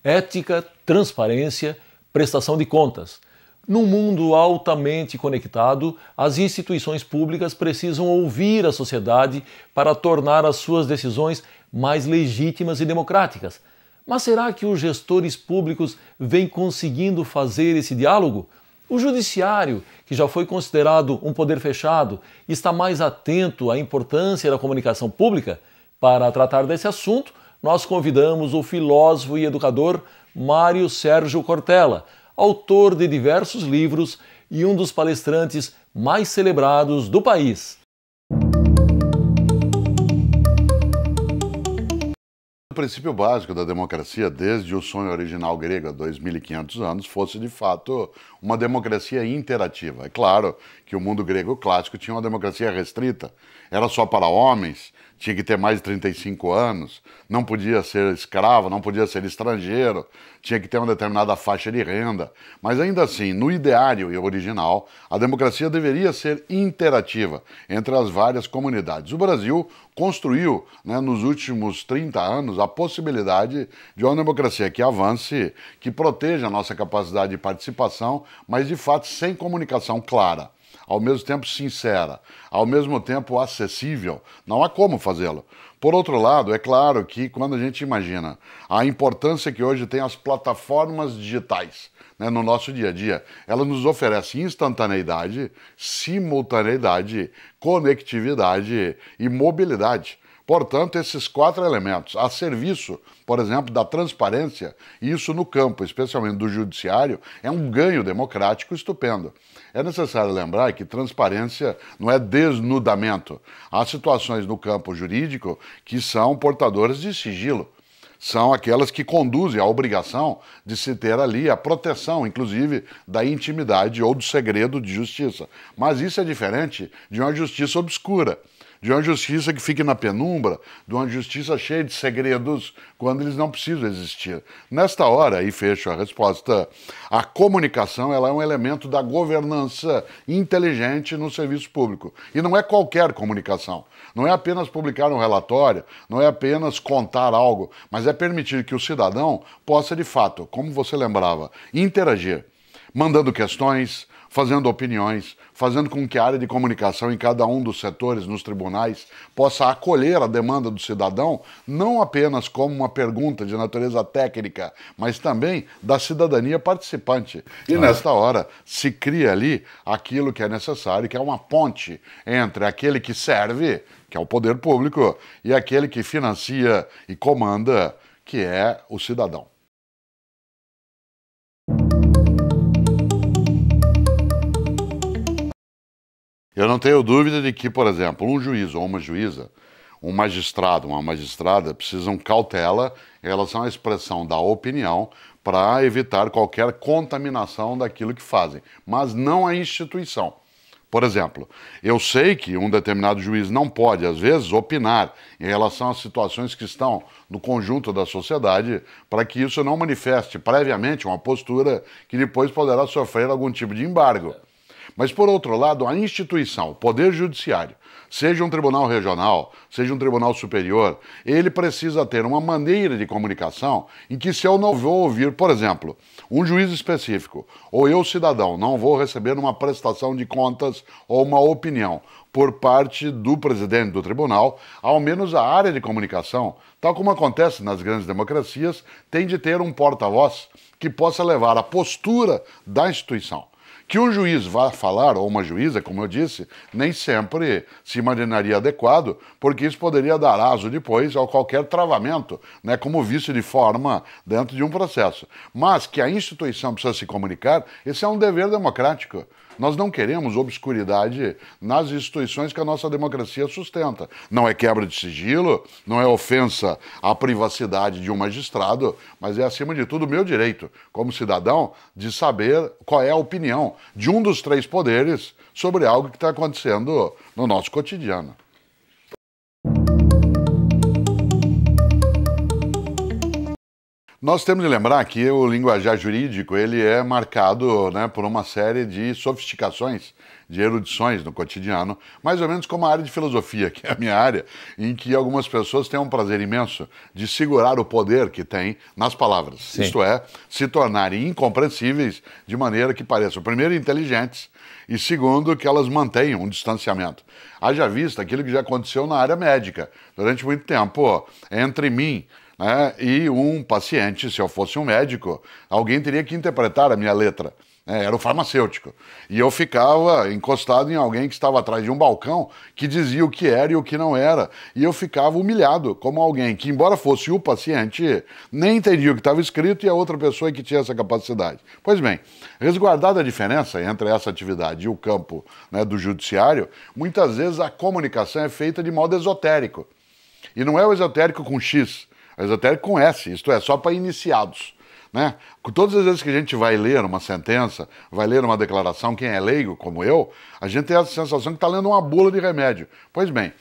ética, transparência, prestação de contas. Num mundo altamente conectado, as instituições públicas precisam ouvir a sociedade para tornar as suas decisões mais legítimas e democráticas. Mas será que os gestores públicos vêm conseguindo fazer esse diálogo? O judiciário, que já foi considerado um poder fechado, está mais atento à importância da comunicação pública? Para tratar desse assunto, nós convidamos o filósofo e educador Mário Sérgio Cortella, autor de diversos livros e um dos palestrantes mais celebrados do país. O princípio básico da democracia, desde o sonho original grego há 2.500 anos, fosse de fato uma democracia interativa. É claro que o mundo grego clássico tinha uma democracia restrita, era só para homens, tinha que ter mais de 35 anos, não podia ser escravo, não podia ser estrangeiro, tinha que ter uma determinada faixa de renda. Mas ainda assim, no ideário e original, a democracia deveria ser interativa entre as várias comunidades. O Brasil construiu, nos últimos 30 anos, a possibilidade de uma democracia que avance, que proteja a nossa capacidade de participação, mas de fato sem comunicação clara, ao mesmo tempo sincera, ao mesmo tempo acessível. Não há como fazê-lo. Por outro lado, é claro que quando a gente imagina a importância que hoje tem as plataformas digitais, no nosso dia a dia, ela nos oferece instantaneidade, simultaneidade, conectividade e mobilidade. Portanto, esses 4 elementos a serviço, por exemplo, da transparência, e isso no campo, especialmente do judiciário, é um ganho democrático estupendo. É necessário lembrar que transparência não é desnudamento. Há situações no campo jurídico que são portadoras de sigilo. São aquelas que conduzem à obrigação de se ter ali a proteção, inclusive, da intimidade ou do segredo de justiça. Mas isso é diferente de uma justiça obscura, de uma justiça que fique na penumbra, de uma justiça cheia de segredos quando eles não precisam existir. Nesta hora, e fecho a resposta, a comunicação ela é um elemento da governança inteligente no serviço público. E não é qualquer comunicação. Não é apenas publicar um relatório, não é apenas contar algo, mas é permitir que o cidadão possa, de fato, como você lembrava, interagir, mandando questões, fazendo opiniões, fazendo com que a área de comunicação em cada um dos setores, nos tribunais, possa acolher a demanda do cidadão, não apenas como uma pergunta de natureza técnica, mas também da cidadania participante. E nesta hora se cria ali aquilo que é necessário, que é uma ponte entre aquele que serve, que é o poder público, e aquele que financia e comanda, que é o cidadão. Eu não tenho dúvida de que, por exemplo, um juiz ou uma juíza, um magistrado, uma magistrada, precisam cautela em relação à expressão da opinião para evitar qualquer contaminação daquilo que fazem, mas não a instituição. Por exemplo, eu sei que um determinado juiz não pode, às vezes, opinar em relação às situações que estão no conjunto da sociedade para que isso não manifeste previamente uma postura que depois poderá sofrer algum tipo de embargo. Mas, por outro lado, a instituição, o Poder Judiciário, seja um tribunal regional, seja um tribunal superior, ele precisa ter uma maneira de comunicação em que, se eu não vou ouvir, por exemplo, um juiz específico, ou eu, cidadão, não vou receber uma prestação de contas ou uma opinião por parte do presidente do tribunal, ao menos a área de comunicação, tal como acontece nas grandes democracias, tem de ter um porta-voz que possa levar a postura da instituição. Que um juiz vá falar, ou uma juíza, como eu disse, nem sempre se imaginaria adequado, porque isso poderia dar aso depois a qualquer travamento, como vício de forma dentro de um processo. Mas que a instituição precisa se comunicar, esse é um dever democrático. Nós não queremos obscuridade nas instituições que a nossa democracia sustenta. Não é quebra de sigilo, não é ofensa à privacidade de um magistrado, mas é, acima de tudo, o meu direito, como cidadão, de saber qual é a opinião de um dos 3 poderes sobre algo que está acontecendo no nosso cotidiano. Nós temos de lembrar que o linguajar jurídico ele é marcado, né, por uma série de sofisticações, de erudições no cotidiano, mais ou menos como a área de filosofia, que é a minha área, em que algumas pessoas têm um prazer imenso de segurar o poder que tem nas palavras. Sim. Isto é, se tornarem incompreensíveis de maneira que pareçam, primeiro, inteligentes e, segundo, que elas mantenham um distanciamento. Haja vista aquilo que já aconteceu na área médica. Durante muito tempo, entre mim, né, e um paciente, se eu fosse um médico, alguém teria que interpretar a minha letra. Era o farmacêutico. E eu ficava encostado em alguém que estava atrás de um balcão que dizia o que era e o que não era. E eu ficava humilhado como alguém que, embora fosse o paciente, nem entendia o que estava escrito e a outra pessoa que tinha essa capacidade. Pois bem, resguardada a diferença entre essa atividade e o campo, né, do judiciário, muitas vezes a comunicação é feita de modo esotérico. E não é o esotérico com X, é o esotérico com S, isto é, só para iniciados. Né? Todas as vezes que a gente vai ler uma sentença, vai ler uma declaração, quem é leigo, como eu, a gente tem a sensação que está lendo uma bula de remédio. Pois bem,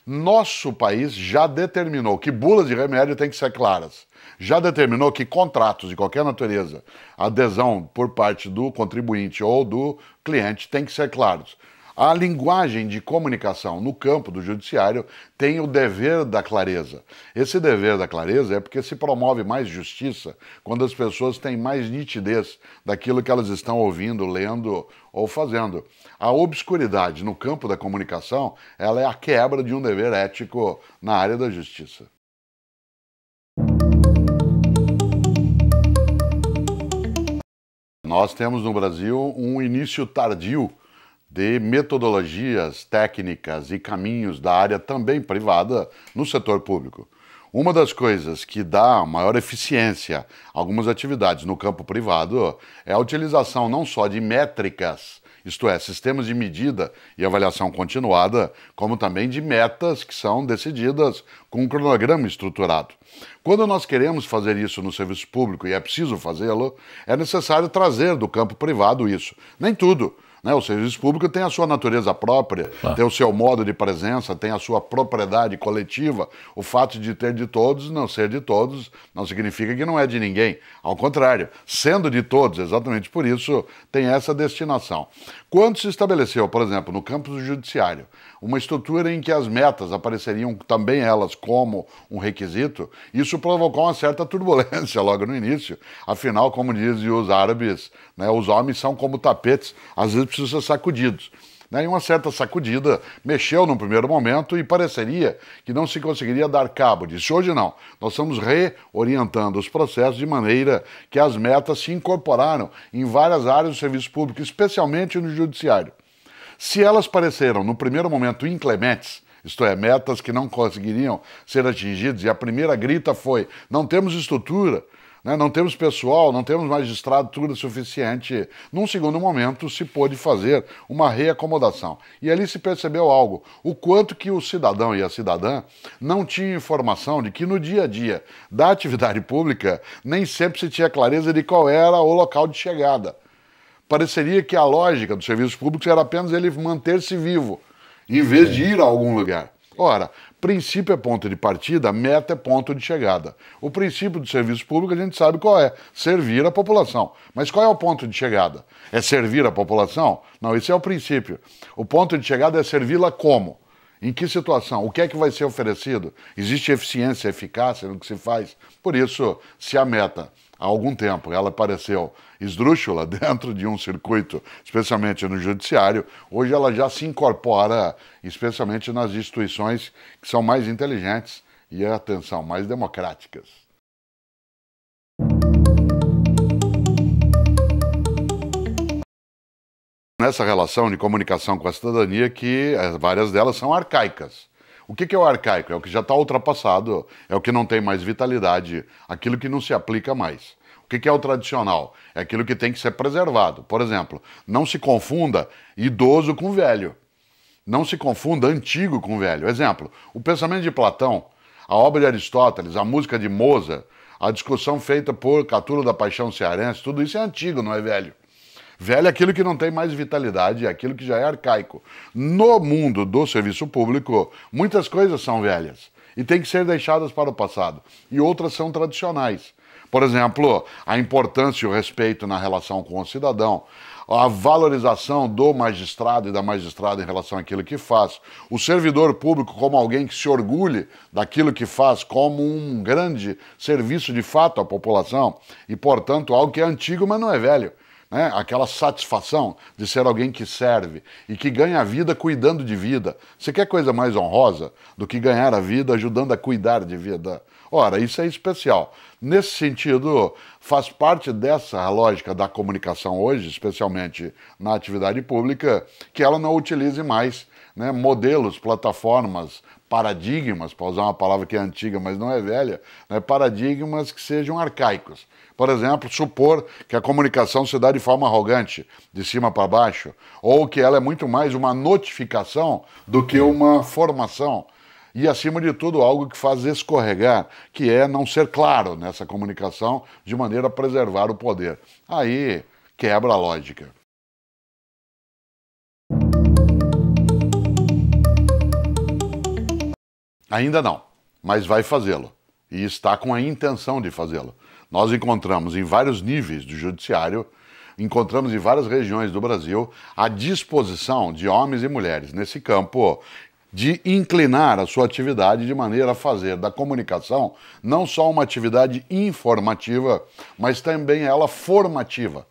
nosso país já determinou que bulas de remédio têm que ser claras. Já determinou que contratos de qualquer natureza, adesão por parte do contribuinte ou do cliente, tem que ser claros. A linguagem de comunicação no campo do judiciário tem o dever da clareza. Esse dever da clareza é porque se promove mais justiça quando as pessoas têm mais nitidez daquilo que elas estão ouvindo, lendo ou fazendo. A obscuridade no campo da comunicação, ela é a quebra de um dever ético na área da justiça. Nós temos no Brasil um início tardio de metodologias, técnicas e caminhos da área também privada no setor público. Uma das coisas que dá maior eficiência a algumas atividades no campo privado é a utilização não só de métricas, isto é, sistemas de medida e avaliação continuada, como também de metas que são decididas com um cronograma estruturado. Quando nós queremos fazer isso no serviço público, e é preciso fazê-lo, é necessário trazer do campo privado isso. Nem tudo. O serviço público tem a sua natureza própria, tem o seu modo de presença, tem a sua propriedade coletiva. O fato de ter de todos, não ser de todos, não significa que não é de ninguém. Ao contrário, sendo de todos, exatamente por isso, tem essa destinação. Quando se estabeleceu, por exemplo, no campo do judiciário, uma estrutura em que as metas apareceriam também elas como um requisito, isso provocou uma certa turbulência logo no início. Afinal, como dizem os árabes, os homens são como tapetes, às vezes precisam ser sacudidos. E uma certa sacudida mexeu num primeiro momento e pareceria que não se conseguiria dar cabo disso. Hoje não. Nós estamos reorientando os processos de maneira que as metas se incorporaram em várias áreas do serviço público, especialmente no judiciário. Se elas pareceram, no primeiro momento, inclementes, isto é, metas que não conseguiriam ser atingidas, e a primeira grita foi: não temos estrutura, não temos pessoal, não temos magistratura suficiente. Num segundo momento, se pôde fazer uma reacomodação. E ali se percebeu algo, o quanto que o cidadão e a cidadã não tinham informação de que no dia a dia da atividade pública nem sempre se tinha clareza de qual era o local de chegada. Pareceria que a lógica do serviço público era apenas ele manter-se vivo, em vez de ir a algum lugar. Ora, princípio é ponto de partida, meta é ponto de chegada. O princípio do serviço público a gente sabe qual é: servir a população. Mas qual é o ponto de chegada? É servir a população? Não, esse é o princípio. O ponto de chegada é servi-la como? Em que situação? O que é que vai ser oferecido? Existe eficiência, eficácia no que se faz? Por isso, se a meta, há algum tempo, ela pareceu esdrúxula dentro de um circuito, especialmente no judiciário, hoje ela já se incorpora, especialmente nas instituições que são mais inteligentes e, atenção, mais democráticas. Nessa relação de comunicação com a cidadania, que várias delas são arcaicas. O que é o arcaico? É o que já está ultrapassado, é o que não tem mais vitalidade, aquilo que não se aplica mais. O que é o tradicional? É aquilo que tem que ser preservado. Por exemplo, não se confunda idoso com velho. Não se confunda antigo com velho. Exemplo, o pensamento de Platão, a obra de Aristóteles, a música de Mozart, a discussão feita por Catulo da Paixão Cearense, tudo isso é antigo, não é velho. Velho é aquilo que não tem mais vitalidade, é aquilo que já é arcaico. No mundo do serviço público, muitas coisas são velhas e têm que ser deixadas para o passado. E outras são tradicionais. Por exemplo, a importância e o respeito na relação com o cidadão, a valorização do magistrado e da magistrada em relação àquilo que faz, o servidor público como alguém que se orgulhe daquilo que faz, como um grande serviço de fato à população e, portanto, algo que é antigo, mas não é velho. Né? Aquela satisfação de ser alguém que serve e que ganha a vida cuidando de vida. Você quer coisa mais honrosa do que ganhar a vida ajudando a cuidar de vida? Ora, isso é especial. Nesse sentido, faz parte dessa lógica da comunicação hoje, especialmente na atividade pública, que ela não utilize mais, né, modelos, plataformas, paradigmas, para usar uma palavra que é antiga, mas não é velha, né, paradigmas que sejam arcaicos. Por exemplo, supor que a comunicação se dá de forma arrogante, de cima para baixo, ou que ela é muito mais uma notificação do que uma formação. E, acima de tudo, algo que faz escorregar, que é não ser claro nessa comunicação de maneira a preservar o poder. Aí quebra a lógica. Ainda não, mas vai fazê-lo. E está com a intenção de fazê-lo. Nós encontramos em vários níveis do judiciário, encontramos em várias regiões do Brasil a disposição de homens e mulheres nesse campo de inclinar a sua atividade de maneira a fazer da comunicação não só uma atividade informativa, mas também ela formativa.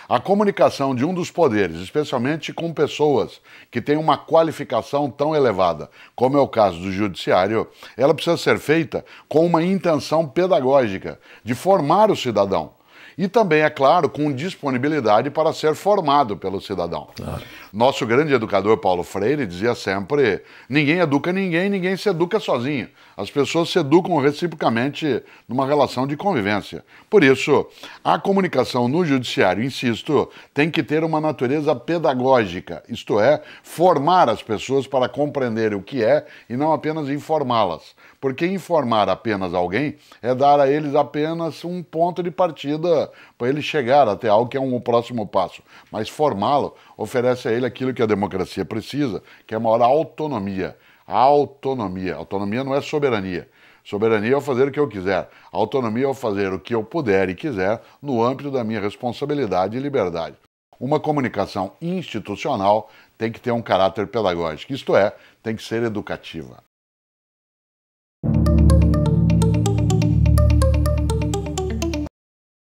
A comunicação de um dos poderes, especialmente com pessoas que têm uma qualificação tão elevada, como é o caso do judiciário, ela precisa ser feita com uma intenção pedagógica, de formar o cidadão. E também, é claro, com disponibilidade para ser formado pelo cidadão. Claro. Nosso grande educador Paulo Freire dizia sempre: ninguém educa ninguém, ninguém se educa sozinho. As pessoas se educam reciprocamente numa relação de convivência. Por isso, a comunicação no judiciário, insisto, tem que ter uma natureza pedagógica, isto é, formar as pessoas para compreenderem o que é e não apenas informá-las. Porque informar apenas alguém é dar a eles apenas um ponto de partida para ele chegar até algo que é um próximo passo. Mas formá-lo oferece a ele aquilo que a democracia precisa, que é maior autonomia. Autonomia. Autonomia não é soberania. Soberania é eu fazer o que eu quiser. Autonomia é eu fazer o que eu puder e quiser no âmbito da minha responsabilidade e liberdade. Uma comunicação institucional tem que ter um caráter pedagógico, isto é, tem que ser educativa.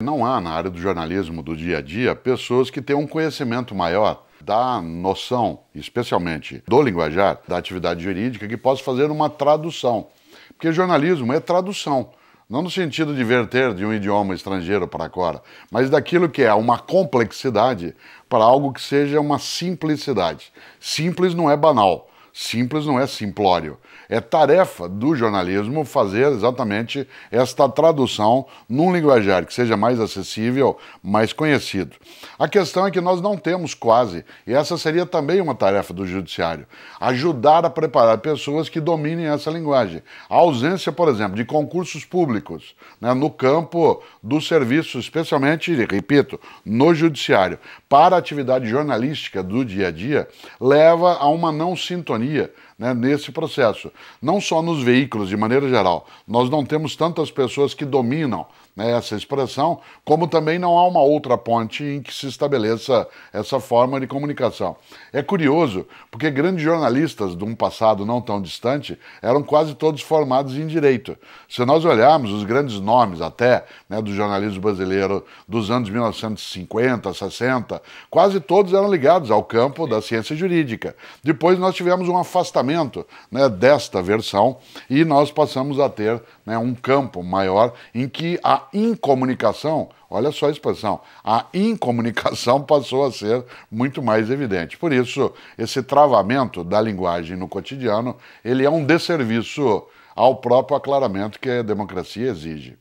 Não há na área do jornalismo do dia a dia pessoas que tenham um conhecimento maior da noção, especialmente do linguajar, da atividade jurídica, que possa fazer uma tradução. Porque jornalismo é tradução, não no sentido de verter de um idioma estrangeiro para fora, mas daquilo que é uma complexidade para algo que seja uma simplicidade. Simples não é banal, simples não é simplório. É tarefa do jornalismo fazer exatamente esta tradução num linguajar que seja mais acessível, mais conhecido. A questão é que nós não temos quase, e essa seria também uma tarefa do judiciário, ajudar a preparar pessoas que dominem essa linguagem. A ausência, por exemplo, de concursos públicos, né, no campo do serviço, especialmente, repito, no judiciário, para a atividade jornalística do dia a dia, leva a uma não sintonia, né, nesse processo. Não só nos veículos, de maneira geral. Nós não temos tantas pessoas que dominam, né, essa expressão, como também não há uma outra ponte em que se estabeleça essa forma de comunicação. É curioso, porque grandes jornalistas de um passado não tão distante eram quase todos formados em direito. Se nós olharmos os grandes nomes até, né, do jornalismo brasileiro dos anos 1950, 60, quase todos eram ligados ao campo da ciência jurídica. Depois nós tivemos um afastamento, né, desta versão e nós passamos a ter, né, um campo maior em que a incomunicação, olha só a expressão, a incomunicação passou a ser muito mais evidente. Por isso, esse travamento da linguagem no cotidiano, ele é um desserviço ao próprio aclaramento que a democracia exige.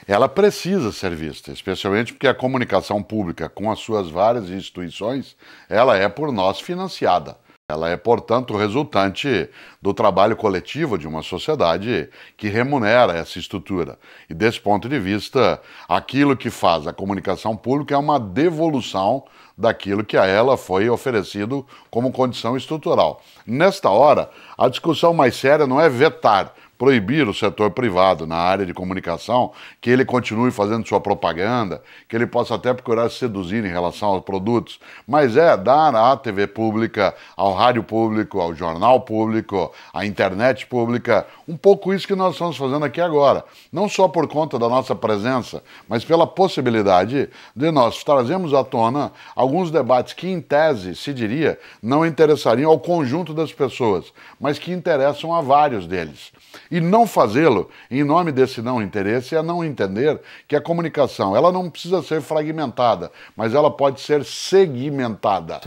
Ela precisa ser vista, especialmente porque a comunicação pública com as suas várias instituições, ela é por nós financiada. Ela é, portanto, resultante do trabalho coletivo de uma sociedade que remunera essa estrutura. E, desse ponto de vista, aquilo que faz a comunicação pública é uma devolução daquilo que a ela foi oferecido como condição estrutural. Nesta hora, a discussão mais séria não é vetar, proibir o setor privado na área de comunicação, que ele continue fazendo sua propaganda, que ele possa até procurar seduzir em relação aos produtos, mas é dar à TV pública, ao rádio público, ao jornal público, à internet pública, um pouco isso que nós estamos fazendo aqui agora. Não só por conta da nossa presença, mas pela possibilidade de nós trazermos à tona alguns debates que, em tese, se diria, não interessariam ao conjunto das pessoas, mas que interessam a vários deles. E não fazê-lo, em nome desse não interesse, é não entender que a comunicação, ela não precisa ser fragmentada, mas ela pode ser segmentada.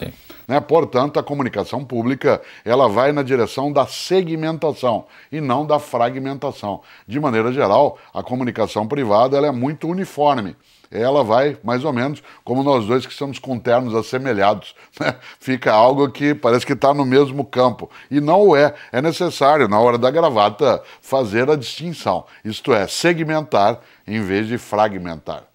Né? Portanto, a comunicação pública, ela vai na direção da segmentação e não da fragmentação. De maneira geral, a comunicação privada, ela é muito uniforme. Ela vai, mais ou menos, como nós dois que estamos com ternos assemelhados. Né? Fica algo que parece que está no mesmo campo. E não o é. É necessário, na hora da gravata, fazer a distinção. Isto é, segmentar em vez de fragmentar.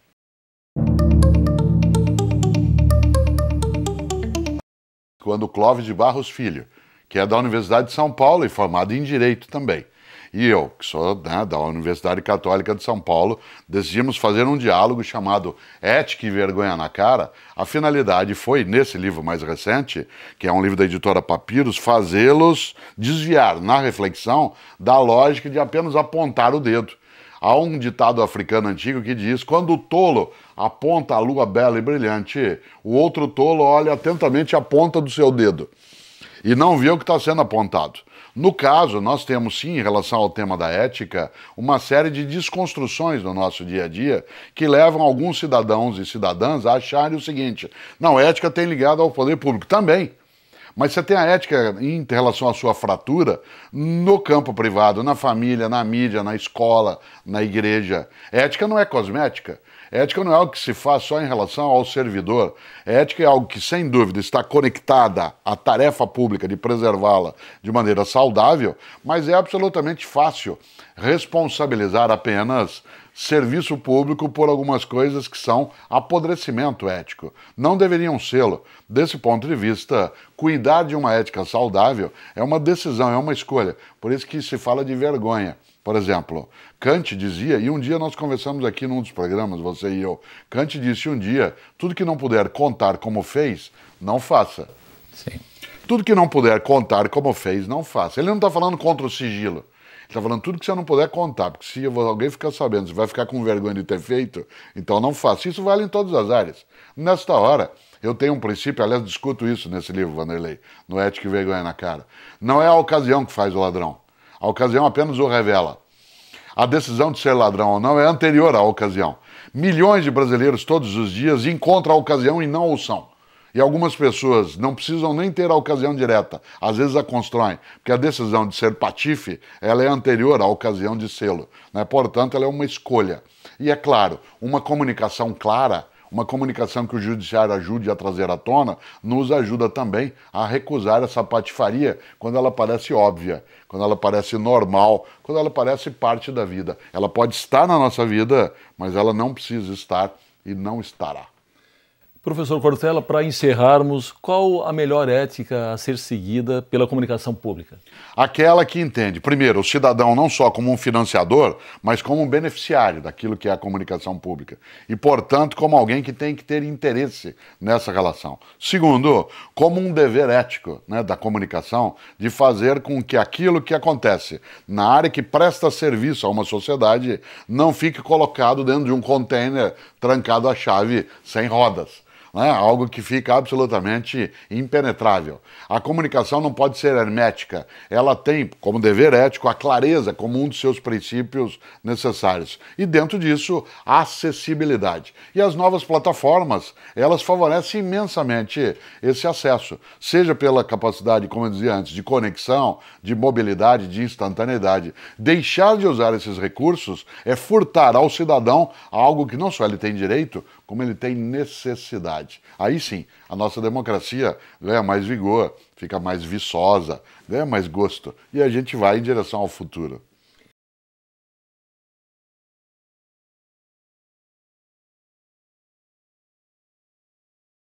Quando Clóvis de Barros Filho, que é da Universidade de São Paulo e formado em Direito também, e eu, que sou da Universidade Católica de São Paulo, decidimos fazer um diálogo chamado Ética e Vergonha na Cara. A finalidade foi, nesse livro mais recente, que é um livro da editora Papiros, fazê-los desviar na reflexão da lógica de apenas apontar o dedo. Há um ditado africano antigo que diz: quando o tolo aponta a lua bela e brilhante, o outro tolo olha atentamente a ponta do seu dedo e não vê o que está sendo apontado. No caso, nós temos sim, em relação ao tema da ética, uma série de desconstruções no nosso dia a dia que levam alguns cidadãos e cidadãs a acharem o seguinte: não, ética tem ligado ao poder público. Também. Mas você tem a ética em relação à sua fratura no campo privado, na família, na mídia, na escola, na igreja. Ética não é cosmética. Ética não é algo que se faz só em relação ao servidor. Ética é algo que, sem dúvida, está conectada à tarefa pública de preservá-la de maneira saudável, mas é absolutamente fácil responsabilizar apenas serviço público por algumas coisas que são apodrecimento ético. Não deveriam sê-lo. Desse ponto de vista, cuidar de uma ética saudável é uma decisão, é uma escolha. Por isso que se fala de vergonha. Por exemplo, Kant dizia, e um dia nós conversamos aqui num dos programas, você e eu, Kant disse um dia: tudo que não puder contar como fez, não faça. Sim. Tudo que não puder contar como fez, não faça. Ele não está falando contra o sigilo. Ele está falando tudo que você não puder contar, porque se alguém ficar sabendo, você vai ficar com vergonha de ter feito, então não faça. Isso vale em todas as áreas. Nesta hora, eu tenho um princípio, aliás, discuto isso nesse livro, Vanderlei, no Ética e Vergonha na Cara. Não é a ocasião que faz o ladrão. A ocasião apenas o revela. A decisão de ser ladrão ou não é anterior à ocasião. Milhões de brasileiros todos os dias encontram a ocasião e não o são. E algumas pessoas não precisam nem ter a ocasião direta, às vezes a constroem, porque a decisão de ser patife, ela é anterior à ocasião de sê-lo, né? Portanto, ela é uma escolha. E é claro, uma comunicação clara, uma comunicação que o judiciário ajude a trazer à tona, nos ajuda também a recusar essa patifaria quando ela parece óbvia, quando ela parece normal, quando ela parece parte da vida. Ela pode estar na nossa vida, mas ela não precisa estar e não estará. Professor Cortella, para encerrarmos, qual a melhor ética a ser seguida pela comunicação pública? Aquela que entende, primeiro, o cidadão não só como um financiador, mas como um beneficiário daquilo que é a comunicação pública. E, portanto, como alguém que tem que ter interesse nessa relação. Segundo, como um dever ético, né, da comunicação, de fazer com que aquilo que acontece na área que presta serviço a uma sociedade não fique colocado dentro de um container trancado à chave sem rodas. Né? Algo que fica absolutamente impenetrável. A comunicação não pode ser hermética. Ela tem, como dever ético, a clareza como um dos seus princípios necessários. E dentro disso, a acessibilidade. E as novas plataformas, elas favorecem imensamente esse acesso. Seja pela capacidade, como eu dizia antes, de conexão, de mobilidade, de instantaneidade. Deixar de usar esses recursos é furtar ao cidadão algo que não só ele tem direito, como ele tem necessidade. Aí sim, a nossa democracia ganha mais vigor, fica mais viçosa, ganha mais gosto, e a gente vai em direção ao futuro.